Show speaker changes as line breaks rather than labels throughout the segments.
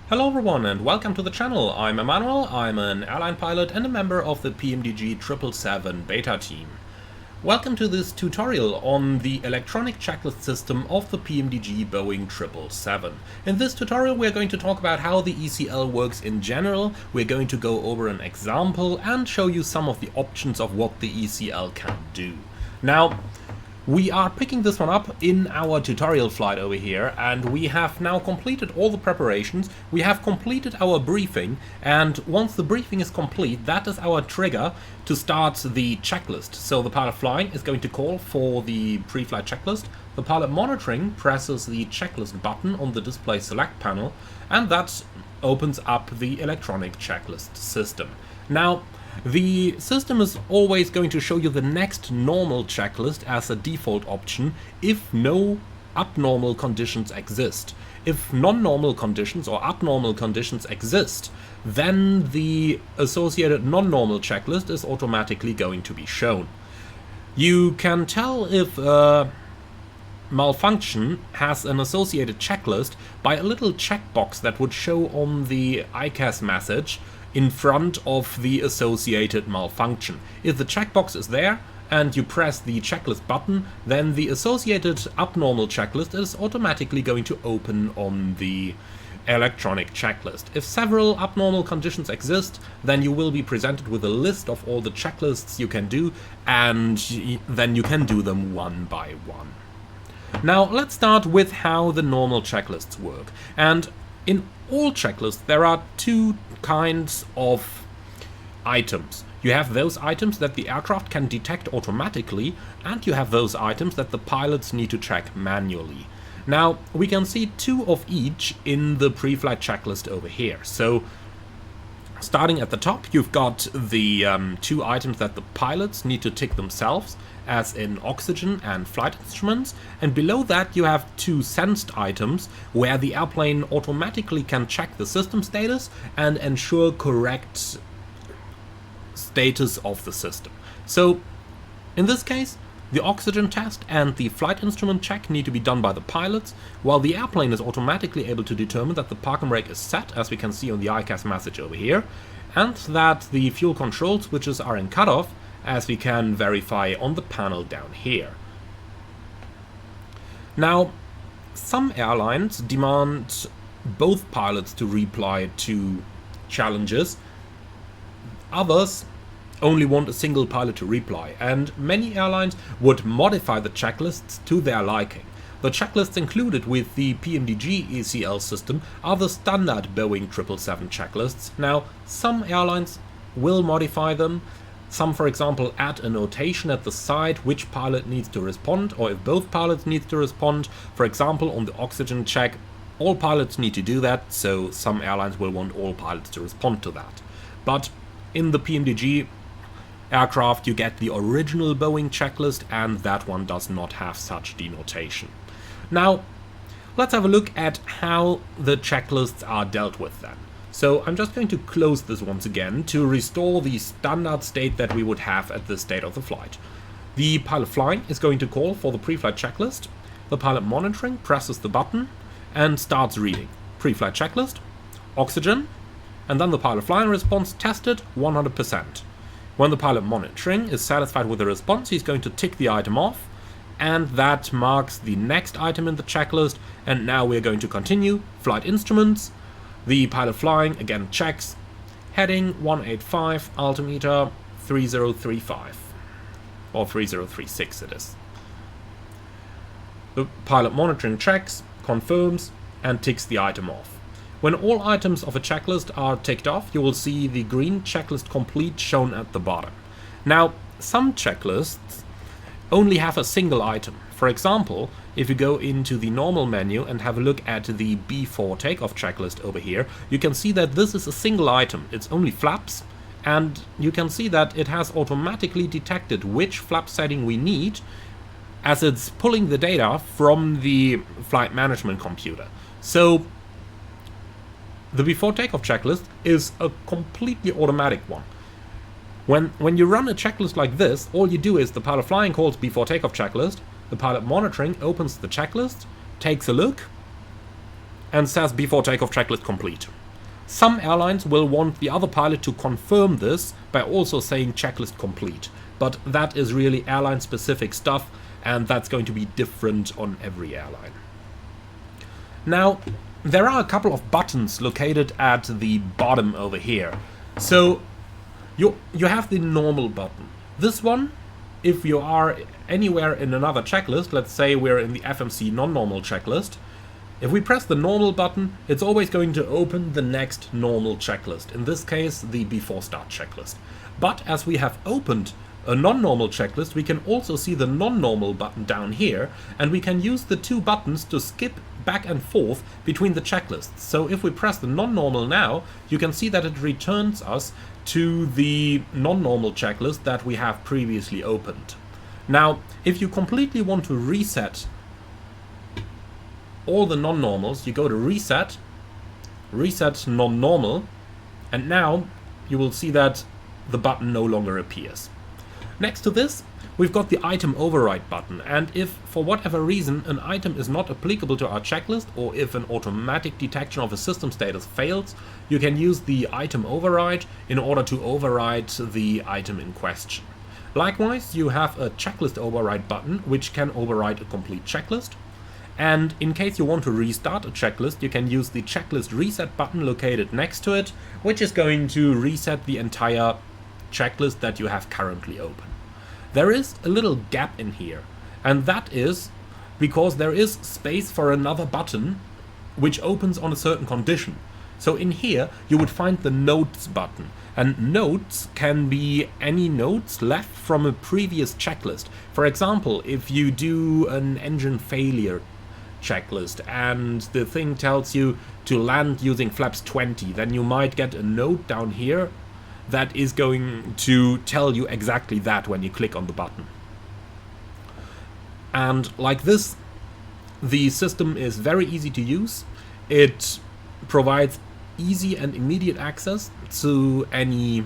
Hello everyone and welcome to the channel. I'm Emmanuel, I'm an airline pilot and a member of the PMDG 777 beta team. Welcome to this tutorial on the electronic checklist system of the PMDG Boeing 777. In this tutorial we're going to talk about how the ECL works in general, we're going to go over an example and show you some of the options of what the ECL can do. Now, we are picking this one up in our tutorial flight over here, and we have now completed all the preparations, we have completed our briefing, and once the briefing is complete, that is our trigger to start the checklist. So the pilot flying is going to call for the pre-flight checklist, the pilot monitoring presses the checklist button on the display select panel, and that opens up the electronic checklist system. Now, the system is always going to show you the next normal checklist as a default option if no abnormal conditions exist. If non-normal conditions or abnormal conditions exist, then the associated non-normal checklist is automatically going to be shown. You can tell if a malfunction has an associated checklist by a little checkbox that would show on the ICAS message in front of the associated malfunction. If the checkbox is there and you press the checklist button, then the associated abnormal checklist is automatically going to open on the electronic checklist. If several abnormal conditions exist, then you will be presented with a list of all the checklists you can do, and then you can do them one by one. Now let's start with how the normal checklists work. And in all checklists there are two kinds of items. You have those items that the aircraft can detect automatically, and you have those items that the pilots need to check manually. Now, we can see two of each in the pre-flight checklist over here. So, starting at the top, you've got the two items that the pilots need to tick themselves, as in oxygen and flight instruments, and below that you have two sensed items where the airplane automatically can check the system status and ensure correct status of the system. So in this case, the oxygen test and the flight instrument check need to be done by the pilots, while the airplane is automatically able to determine that the park and brake is set, as we can see on the ICAS message over here, and that the fuel control switches are in cutoff, as we can verify on the panel down here. Now, some airlines demand both pilots to reply to challenges, others only want a single pilot to reply, and many airlines would modify the checklists to their liking. The checklists included with the PMDG ECL system are the standard Boeing 777 checklists. Now, some airlines will modify them. Some, for example, add a notation at the side which pilot needs to respond, or if both pilots need to respond. For example, on the oxygen check, all pilots need to do that, so some airlines will want all pilots to respond to that. But in the PMDG aircraft, you get the original Boeing checklist, and that one does not have such denotation. Now, let's have a look at how the checklists are dealt with then. So I'm just going to close this once again to restore the standard state that we would have at this state of the flight. The pilot flying is going to call for the pre-flight checklist, the pilot monitoring presses the button and starts reading. Pre-flight checklist, oxygen, and then the pilot flying response tested 100%. When the pilot monitoring is satisfied with the response, he's going to tick the item off, and that marks the next item in the checklist, and now we're going to continue. Flight instruments. The pilot flying again checks heading 185, altimeter 3035, or 3036 it is. The pilot monitoring checks, confirms, and ticks the item off. When all items of a checklist are ticked off, you will see the green checklist complete shown at the bottom. Now, some checklists only have a single item. For example, if you go into the normal menu and have a look at the before takeoff checklist over here, you can see that this is a single item. It's only flaps, and you can see that it has automatically detected which flap setting we need, as it's pulling the data from the flight management computer. So the before takeoff checklist is a completely automatic one. When you run a checklist like this, all you do is the pilot flying calls before takeoff checklist, the pilot monitoring opens the checklist, takes a look, and says before takeoff checklist complete. Some airlines will want the other pilot to confirm this by also saying checklist complete, but that is really airline specific stuff, and that's going to be different on every airline. Now, there are a couple of buttons located at the bottom over here. So you have the normal button. This one, if you are anywhere in another checklist, let's say we're in the FMC non-normal checklist, if we press the normal button, it's always going to open the next normal checklist, in this case the before start checklist. But as we have opened a non-normal checklist, we can also see the non-normal button down here, and we can use the two buttons to skip back and forth between the checklists. So if we press the non-normal now, you can see that it returns us to the non-normal checklist that we have previously opened. Now, if you completely want to reset all the non-normals, you go to reset non-normal, and now you will see that the button no longer appears. Next to this, we've got the item override button, and if for whatever reason an item is not applicable to our checklist, or if an automatic detection of a system status fails, you can use the item override in order to override the item in question. Likewise, you have a checklist override button, which can override a complete checklist. And in case you want to restart a checklist, you can use the checklist reset button located next to it, which is going to reset the entire checklist that you have currently open. There is a little gap in here, and that is because there is space for another button which opens on a certain condition. So in here you would find the notes button, and notes can be any notes left from a previous checklist. For example, if you do an engine failure checklist and the thing tells you to land using flaps 20, then you might get a note down here that is going to tell you exactly that when you click on the button. And like this, the system is very easy to use. It provides easy and immediate access to any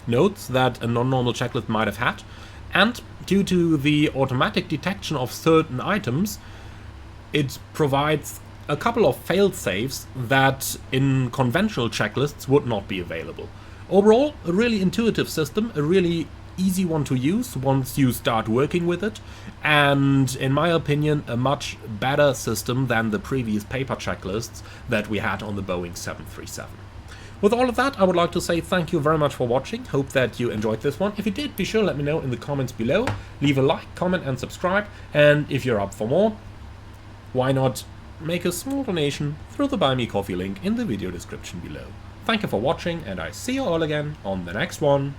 notes that a non-normal checklist might have had, and due to the automatic detection of certain items, it provides a couple of fail-safes that in conventional checklists would not be available. Overall, a really intuitive system, a really easy one to use once you start working with it, and in my opinion a much better system than the previous paper checklists that we had on the Boeing 737. With all of that, I would like to say thank you very much for watching. Hope that you enjoyed this one. If you did, be sure to let me know in the comments below. Leave a like, comment and subscribe, and if you're up for more, why not make a small donation through the Buy Me Coffee link in the video description below. Thank you for watching, and I see you all again on the next one.